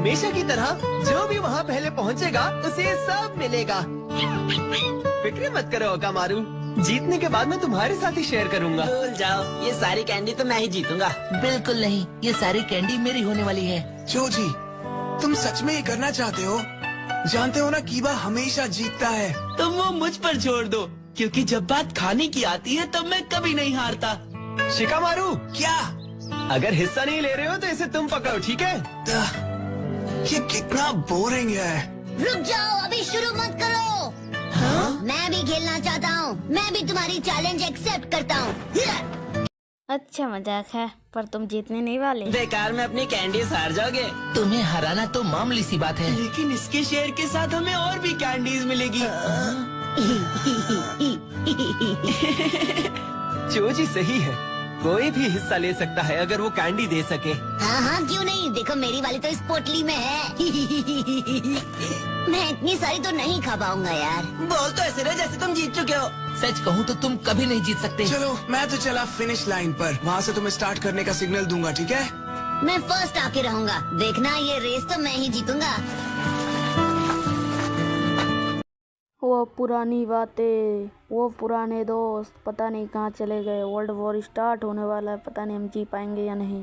हमेशा की तरह जो भी वहाँ पहले पहुँचेगा उसे सब मिलेगा। फिक्र मत करो ओकामारू, जीतने के बाद मैं तुम्हारे साथ ही शेयर करूँगा। भूल जाओ, ये सारी कैंडी तो मैं ही जीतूंगा। बिल्कुल नहीं, ये सारी कैंडी मेरी होने वाली है। जोजी, तुम सच में ये करना चाहते हो? जानते हो ना कीबा हमेशा जीतता है। तुम वो मुझ पर छोड़ दो, क्योंकि जब बात खाने की आती है तब मैं कभी नहीं हारता। शिकामारू, क्या? अगर हिस्सा नहीं ले रहे हो तो इसे तुम पकड़ो, ठीक है? ये कितना बोरिंग है। रुक जाओ, अभी शुरू मत करो। मैं भी खेलना चाहता हूँ, मैं भी तुम्हारी चैलेंज एक्सेप्ट करता हूँ। अच्छा मजाक है, पर तुम जीतने नहीं वाले। बेकार में अपनी कैंडी हार जाओगे। तुम्हें हराना तो मामूली सी बात है। लेकिन इसके शेयर के साथ हमें और भी कैंडीज मिलेगी। जोजी सही है, कोई भी हिस्सा ले सकता है अगर वो कैंडी दे सके। हाँ हाँ, क्यों नहीं, देखो मेरी वाली तो इस पोटली में है। मैं इतनी सारी तो नहीं खा पाऊंगा यार। बोल तो ऐसे रहे जैसे तुम जीत चुके हो। सच कहूँ तो तुम कभी नहीं जीत सकते। चलो मैं तो चला फिनिश लाइन पर, वहाँ से तुम्हें स्टार्ट करने का सिग्नल दूंगा, ठीक है? मैं फर्स्ट आके रहूंगा, देखना ये रेस तो मैं ही जीतूंगा। वो पुरानी बातें, वो पुराने दोस्त पता नहीं कहाँ चले गए। वर्ल्ड वॉर स्टार्ट होने वाला है, पता नहीं हम जी पाएंगे या नहीं।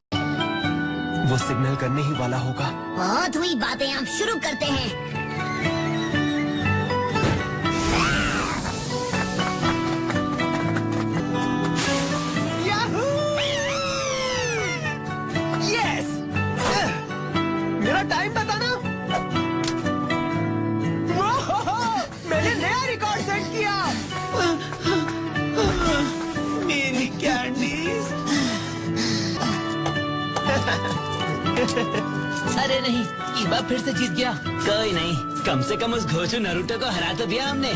वो सिग्नल करने ही वाला होगा। बहुत हुई बातें, अब शुरू करते हैं। यस! मेरा टाइम बताना। मैंने नया रिकॉर्ड सेट किया। मेरी कैंडीज। अरे नहीं, कीबा फिर से जीत गया। कोई नहीं, कम से कम उस घोचू नरूटो को हरा तो दिया हमने।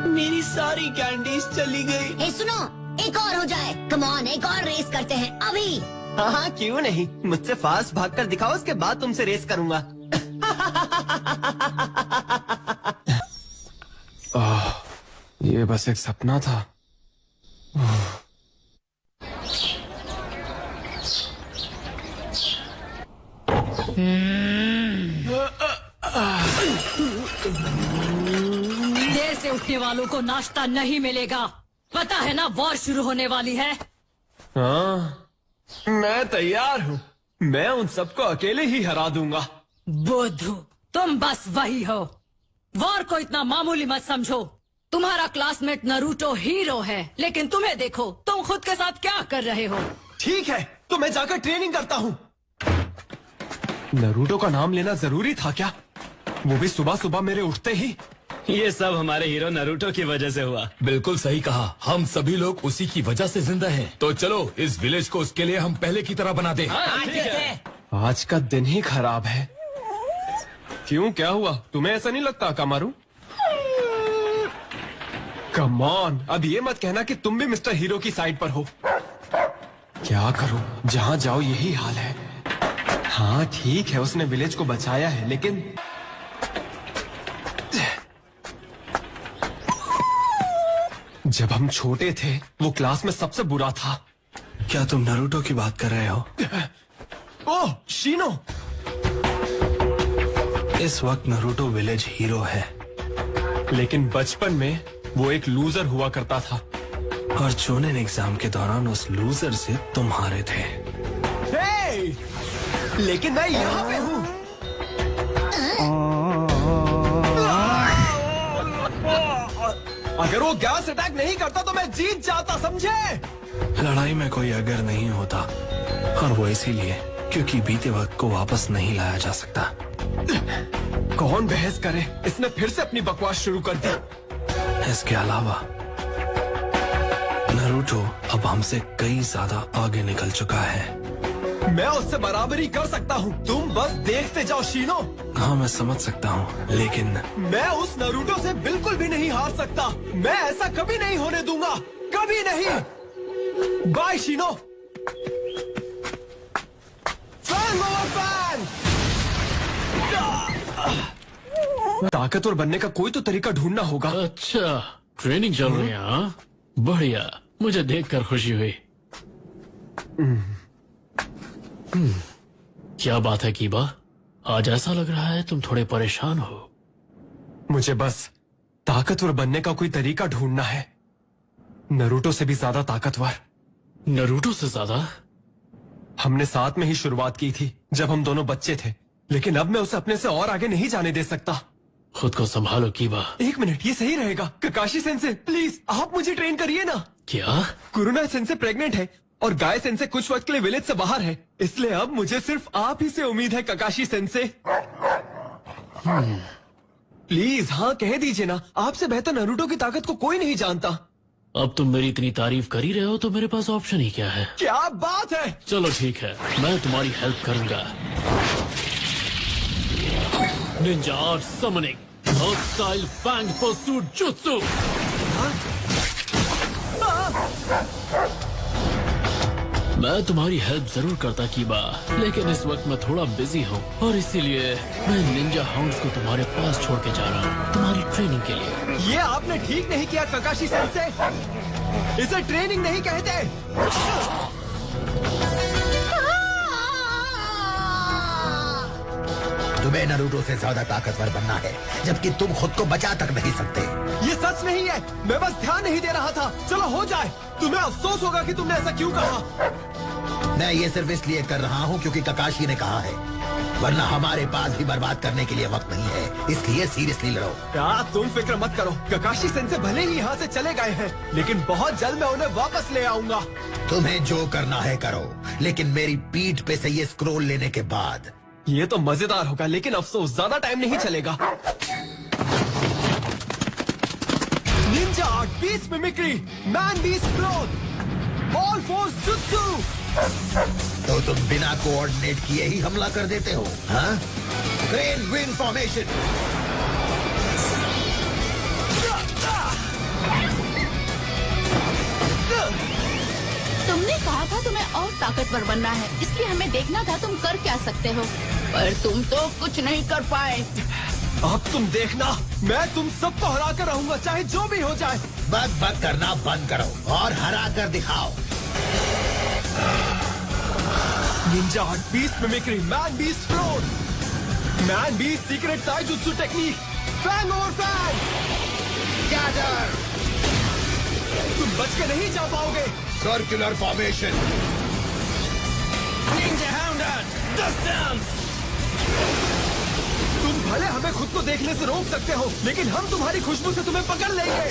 मेरी सारी कैंडीज चली गई। ए सुनो, एक और हो जाए। कम ऑन, एक और रेस करते हैं अभी। हाँ हाँ, क्यों नहीं, मुझसे फास्ट भागकर दिखाओ, उसके बाद तुमसे रेस करूंगा। ये बस एक सपना था। देर से उठने वालों को नाश्ता नहीं मिलेगा, पता है ना, वॉर शुरू होने वाली है। हाँ, मैं तैयार हूँ। मैं उन सबको अकेले ही हरा दूंगा। बुद्धू, तुम बस वही हो। वॉर को इतना मामूली मत समझो। तुम्हारा क्लासमेट नरूटो हीरो है, लेकिन तुम्हें देखो, तुम खुद के साथ क्या कर रहे हो। ठीक है, तो मैं जाकर ट्रेनिंग करता हूँ। नरूटो का नाम लेना जरूरी था क्या? वो भी सुबह सुबह मेरे उठते ही। ये सब हमारे हीरो नरूटो की वजह से हुआ। बिल्कुल सही कहा, हम सभी लोग उसी की वजह से जिंदा हैं। तो चलो इस विलेज को उसके लिए हम पहले की तरह बना दें। ठीक है। आज का दिन ही खराब है। क्यों, क्या हुआ? तुम्हें ऐसा नहीं लगता कामारू? कम ऑन, अब ये मत कहना कि तुम भी मिस्टर हीरो की साइड पर हो। क्या करूं, जहां जाओ यही हाल है। हाँ ठीक है, उसने विलेज को बचाया है, लेकिन जब हम छोटे थे वो क्लास में सबसे बुरा था। क्या तुम नरूटो की बात कर रहे हो? ओह शीनो, इस वक्त नरूटो विलेज हीरो है, लेकिन बचपन में वो एक लूजर हुआ करता था। और चोनेन एग्जाम के दौरान उस लूजर से तुम हारे थे। हे! लेकिन मैं यहाँ पे हूँ। अगर वो गैस अटैक नहीं करता तो मैं जीत जाता, समझे? लड़ाई में कोई अगर नहीं होता, और वो इसीलिए क्योंकि बीते वक्त को वापस नहीं लाया जा सकता। कौन बहस करे, इसने फिर से अपनी बकवास शुरू कर दी। इसके अलावा नरूटो अब हमसे कई ज्यादा आगे निकल चुका है। मैं उससे बराबरी कर सकता हूँ, तुम बस देखते जाओ शीनो। हाँ मैं समझ सकता हूँ, लेकिन मैं उस नरूटो से बिल्कुल भी नहीं हार सकता। मैं ऐसा कभी नहीं होने दूंगा, कभी नहीं। Bye Shino. Fan over fan. ताकतवर बनने का कोई तो तरीका ढूंढना होगा। अच्छा, ट्रेनिंग चल रही है हाँ? बढ़िया, मुझे देखकर खुशी हुई। क्या बात है कीबा? आज ऐसा लग रहा है तुम थोड़े परेशान हो। मुझे बस ताकतवर बनने का कोई तरीका ढूंढना है, नरूटो से भी ज्यादा ताकतवर। नरूटो से ज्यादा? हमने साथ में ही शुरुआत की थी जब हम दोनों बच्चे थे, लेकिन अब मैं उसे अपने से और आगे नहीं जाने दे सकता। खुद को संभालो कीबा। एक मिनट, ये सही रहेगा। ककाशी सेंसे, प्लीज आप मुझे ट्रेन करिए ना। क्या? कुरुना सेंसे प्रेग्नेंट है और गाय सेंसे कुछ वक्त के लिए विलेज से बाहर है, इसलिए अब मुझे सिर्फ आप ही से उम्मीद है ककाशी सेंसे। प्लीज हाँ कह दीजिए ना, आपसे बेहतर नरूटो की ताकत को कोई नहीं जानता। अब तुम मेरी इतनी तारीफ कर ही रहे हो तो मेरे पास ऑप्शन ही क्या है। क्या बात है। चलो ठीक है, मैं तुम्हारी हेल्प करूंगा। निंजा आर्ट समनिंग, अर्थ स्टाइल फैंग परसूट जुत्सु। मैं तुम्हारी हेल्प जरूर करता कीबा, लेकिन इस वक्त मैं थोड़ा बिजी हूँ और इसीलिए मैं निंजा हाउंड्स को तुम्हारे पास छोड़ के जा रहा हूँ तुम्हारी ट्रेनिंग के लिए। ये आपने ठीक नहीं किया ककाशी सेंसे, इसे ट्रेनिंग नहीं कहते। तुम्हें नरूटो से ज्यादा ताकतवर बनना है, जबकि तुम खुद को बचा तक नहीं सकते। ये सच नहीं है, मैं बस ध्यान नहीं दे रहा था। चलो हो जाए, तुम्हें अफसोस होगा कि तुमने ऐसा क्यों कहा। मैं ये सिर्फ इसलिए कर रहा हूँ क्योंकि ककाशी ने कहा है, वरना हमारे पास भी बर्बाद करने के लिए वक्त नहीं है, इसलिए सीरियसली लड़ो। क्या तुम फिक्र मत करो, ककाशी सेंसे भले ही यहाँ से चले गए हैं, लेकिन बहुत जल्द मैं उन्हें वापस ले आऊंगा। तुम्हें जो करना है करो, लेकिन मेरी पीठ पे से ये स्क्रोल लेने के बाद। ये तो मजेदार होगा, लेकिन अफसोस ज्यादा टाइम नहीं चलेगा। Ninja art, beast mimicry, man beast growth, all force jutsu. तो तुम बिना कोऑर्डिनेट किए ही हमला कर देते हो, हाँ? Crane wing formation. तुमने कहा था तुम्हें और ताकतवर बनना है, इसलिए हमें देखना था तुम कर क्या सकते हो, पर तुम तो कुछ नहीं कर पाए। अब तुम देखना, मैं तुम सबको हरा कर रहूंगा, चाहे जो भी हो जाए। बक बक करना बंद करो और हरा कर दिखाओ। Ninja art, beast mimicry, man beast growth, man beast secret taijutsu technique, fang over fang, scatter. तुम बच के नहीं जा पाओगे। Circular formation. Ninja hound, distance. तुम भले हमें खुद को देखने से रोक सकते हो, लेकिन हम तुम्हारी खुशबू से तुम्हें पकड़ लेंगे।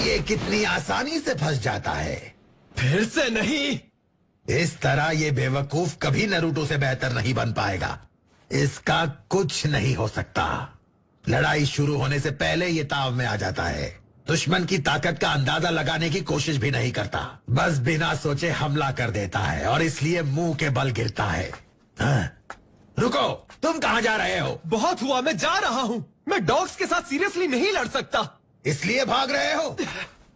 ये कितनी आसानी से फंस जाता है। फिर से नहीं। इस तरह ये बेवकूफ कभी नरूटो से बेहतर नहीं बन पाएगा। इसका कुछ नहीं हो सकता। लड़ाई शुरू होने से पहले ये ताव में आ जाता है। दुश्मन की ताकत का अंदाजा लगाने की कोशिश भी नहीं करता, बस बिना सोचे हमला कर देता है और इसलिए मुंह के बल गिरता है। हाँ? रुको, तुम कहाँ जा रहे हो? बहुत हुआ, मैं जा रहा हूँ। मैं डॉग्स के साथ सीरियसली नहीं लड़ सकता। इसलिए भाग रहे हो?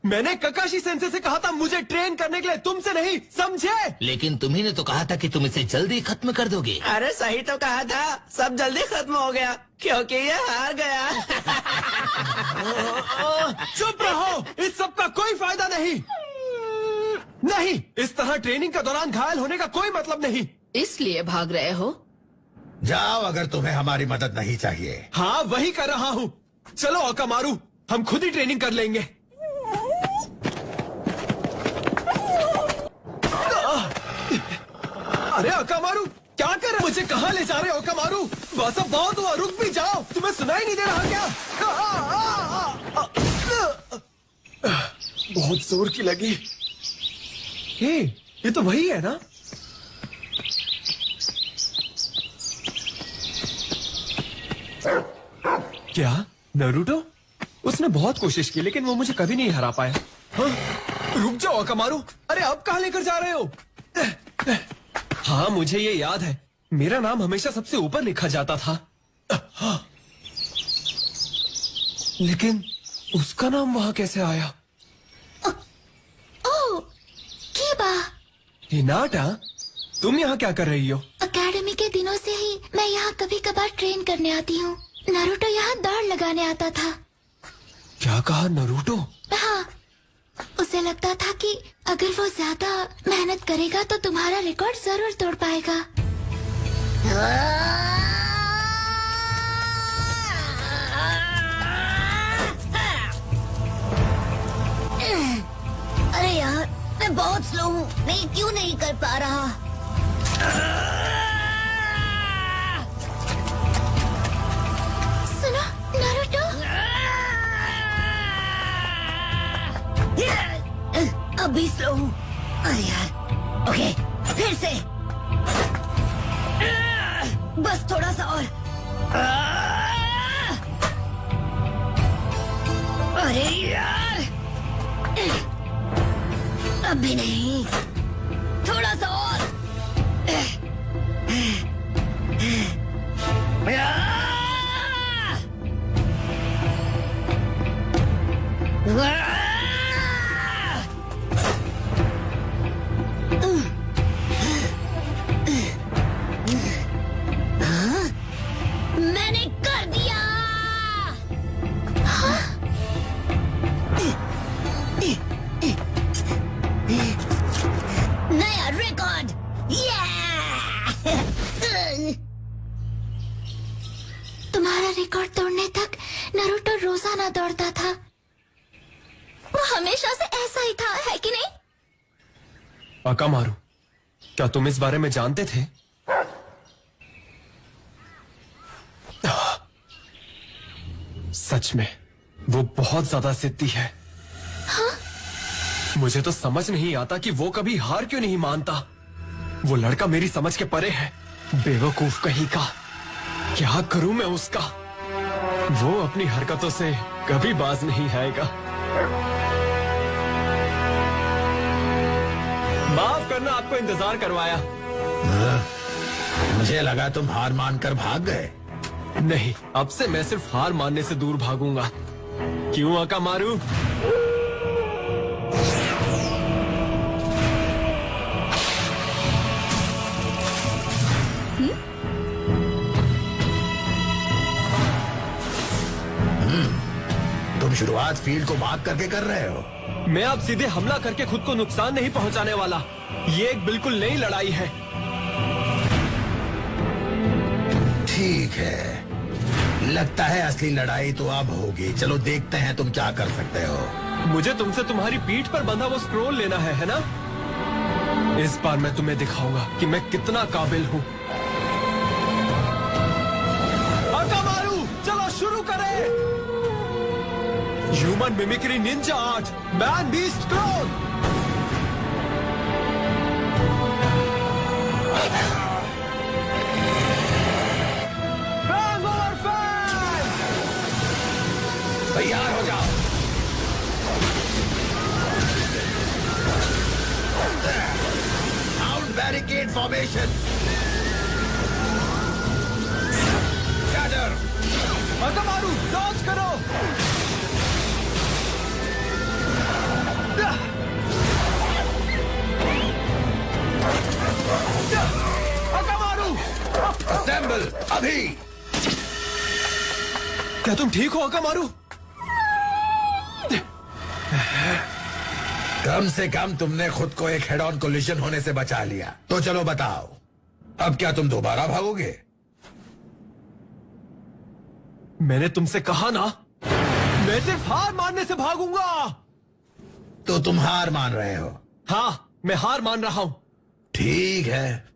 मैंने ककाशी सेंसे से कहा था मुझे ट्रेन करने के लिए, तुमसे नहीं, समझे? लेकिन तुम्ही ने तो कहा था कि तुम इसे जल्दी खत्म कर दोगे। अरे सही तो कहा था, सब जल्दी खत्म हो गया क्योंकि ये हार गया। चुप रहो, इस सब का कोई फायदा नहीं। नहीं, इस तरह ट्रेनिंग के दौरान घायल होने का कोई मतलब नहीं। इसलिए भाग रहे हो? जाओ, अगर तुम्हें हमारी मदद नहीं चाहिए। हाँ वही कर रहा हूँ। चलो अकामारू, हम खुद ही ट्रेनिंग कर लेंगे। अरे अकामारू, क्या कर रहे हो? मुझे कहाँ ले जा रहे हो अकामारू? बस अब बहुत हुआ, रुक भी जाओ। तुम्हें सुनाई नहीं दे रहा क्या? बहुत जोर की लगी। हे, ये तो वही है ना? क्या नरूटो? उसने बहुत कोशिश की, लेकिन वो मुझे कभी नहीं हरा पाया। हाँ? रुक जाओ अकामारू। अरे अब कहाँ लेकर जा रहे हो? हाँ मुझे ये याद है, मेरा नाम हमेशा सबसे ऊपर लिखा जाता था। लेकिन उसका नाम वहां कैसे आया? ओह, कीबा। हिनाटा, तुम यहाँ क्या कर रही हो? अकेडमी के दिनों से ही मैं यहाँ कभी कभार ट्रेन करने आती हूँ। नारुतो यहाँ दौड़ लगाने आता था। क्या कहा नरूटो? हाँ, उसे लगता था कि अगर वो ज्यादा मेहनत करेगा तो तुम्हारा रिकॉर्ड जरूर तोड़ पाएगा। अरे यार, मैं बहुत स्लो हूँ, मैं क्यों नहीं कर पा रहा? सुनो नारुतो, अभी स्लो हूँ। अरे यार, ओके, फिर से। बस थोड़ा सा और। अरे यार, अभी नहीं, थोड़ा सा और। मैंने कर दिया। नया रिकॉर्ड। तुम्हारा रिकॉर्ड तोड़ने तक नारुतो रोजाना दौड़ता था। वो हमेशा से ऐसा ही था, है कि नहीं? अकामारू, क्या तुम इस बारे में जानते थे? सच में वो बहुत ज्यादा जिद्दी है। हाँ? मुझे तो समझ नहीं आता कि वो कभी हार क्यों नहीं मानता। वो लड़का मेरी समझ के परे है, बेवकूफ कहीं का। क्या करूं मैं उसका? वो अपनी हरकतों से कभी बाज नहीं आएगा। माफ करना, आपको इंतजार करवाया। मुझे लगा तुम हार मानकर भाग गए। नहीं, अब से मैं सिर्फ हार मानने से दूर भागूंगा। क्यों अकामारू? तुम शुरुआत फील्ड को मार्क करके कर रहे हो। मैं अब सीधे हमला करके खुद को नुकसान नहीं पहुंचाने वाला। ये एक बिल्कुल नई लड़ाई है। ठीक है, लगता है असली लड़ाई तो अब होगी। चलो देखते हैं तुम क्या कर सकते हो। मुझे तुमसे तुम्हारी पीठ पर बंधा वो स्क्रोल लेना है ना? इस बार मैं तुम्हें दिखाऊंगा कि मैं कितना काबिल हूँ। अकामारू, चलो शुरू करें। Human mimicry ninja art, man beast scroll. तैयार हो जाओ। Sound barricade formation. Shatter. Akamaru, dodge करो। अकामारू, Assemble अभी। क्या तुम ठीक हो अकामारू? कम से कम तुमने खुद को एक हेड ऑन कोलिजन होने से बचा लिया। तो चलो बताओ, अब क्या तुम दोबारा भागोगे? मैंने तुमसे कहा ना, मैं सिर्फ हार मानने से भागूंगा। तो तुम हार मान रहे हो? हाँ, मैं हार मान रहा हूं। ठीक है।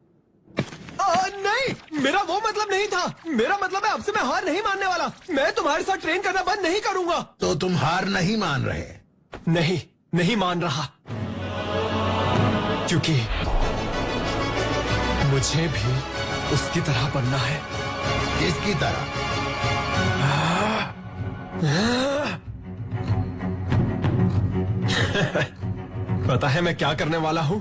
नहीं, मेरा वो मतलब नहीं था। मेरा मतलब है अब से मैं हार नहीं मानने वाला। मैं तुम्हारे साथ ट्रेन करना बंद नहीं करूंगा। तो तुम हार नहीं मान रहे? नहीं, नहीं मान रहा, क्योंकि मुझे भी उसकी तरह बनना है। किसकी तरह? पता है मैं क्या करने वाला हूँ?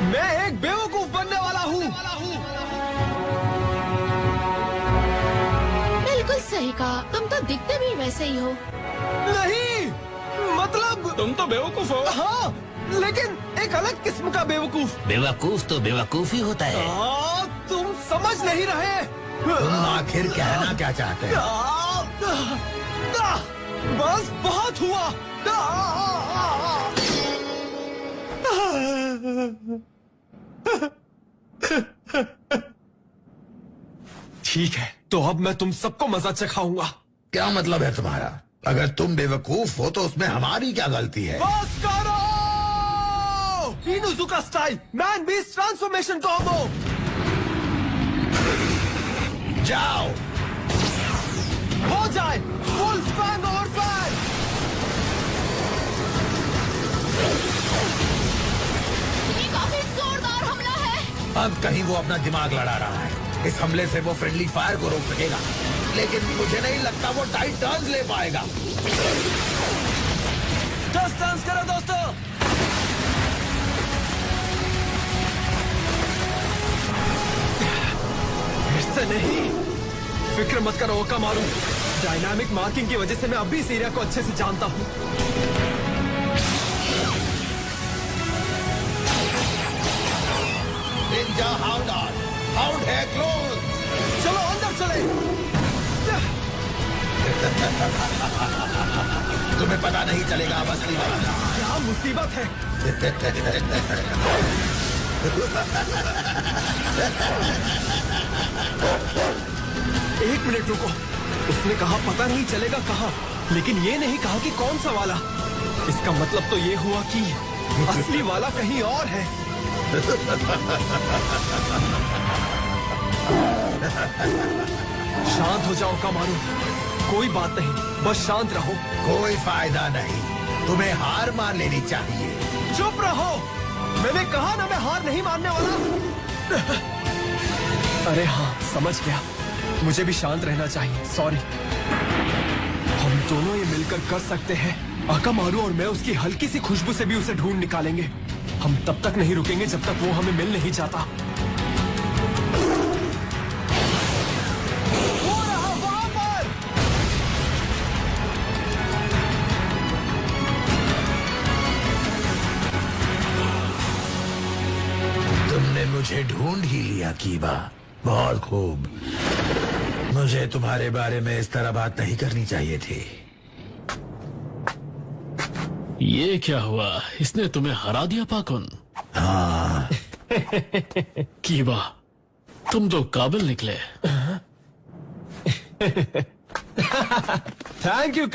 मैं एक बेवकूफ बनने वाला हूँ। बिल्कुल सही कहा, तुम तो दिखते भी वैसे ही हो। नहीं, मतलब तुम तो बेवकूफ हो। हाँ, लेकिन एक अलग किस्म का बेवकूफ। बेवकूफ तो बेवकूफ ही होता है। तुम समझ नहीं रहे। तुम आखिर कहना क्या चाहते हो? बस बहुत हुआ। ठीक है, तो अब मैं तुम सबको मजा चखाऊंगा। क्या मतलब है तुम्हारा? अगर तुम बेवकूफ हो तो उसमें हमारी क्या गलती है? बस करो! इनुजुका style man beast transformation combo. जाओ। हो जाए फुल फैंग और फैंग। ये काफी जोरदार हमला है। अब कहीं वो अपना दिमाग लड़ा रहा है। इस हमले से वो फ्रेंडली फायर को रोक सकेगा, लेकिन मुझे नहीं लगता वो टाइट टर्न्स ले पाएगा। जस्ट डांस करो दोस्तों। इससे नहीं, फिक्र मत करो ओकामारू। डायनामिक मार्किंग की वजह से मैं अभी इस एरिया को अच्छे से जानता हूं। Ninja hound on. हाउंड है क्लोज। चलो अंदर चले। तुम्हें पता नहीं चलेगा अब असली वाला क्या मुसीबत है। एक मिनट रुको। उसने कहा पता नहीं चलेगा कहाँ, लेकिन ये नहीं कहा कि कौन सा वाला। इसका मतलब तो ये हुआ कि असली वाला कहीं और है। शांत हो जाओ कामारू, कोई बात नहीं, बस शांत रहो। कोई फायदा नहीं, तुम्हें हार मान लेनी चाहिए। चुप रहो, मैंने कहा ना मैं हार नहीं मानने वाला। अरे हाँ, समझ गया, मुझे भी शांत रहना चाहिए। सॉरी। हम दोनों ये मिलकर कर सकते हैं। अकामारू और मैं उसकी हल्की सी खुशबू से भी उसे ढूंढ निकालेंगे। हम तब तक नहीं रुकेंगे जब तक वो हमें मिल नहीं जाता। वो रहा वहां पर। तुमने मुझे ढूंढ ही लिया कीबा, बहुत खूब। मुझे तुम्हारे बारे में इस तरह बात नहीं करनी चाहिए थी। ये क्या हुआ? इसने तुम्हें हरा दिया पाकुन? हाँ। कीबा, तुम तो काबिल निकले। Thank you.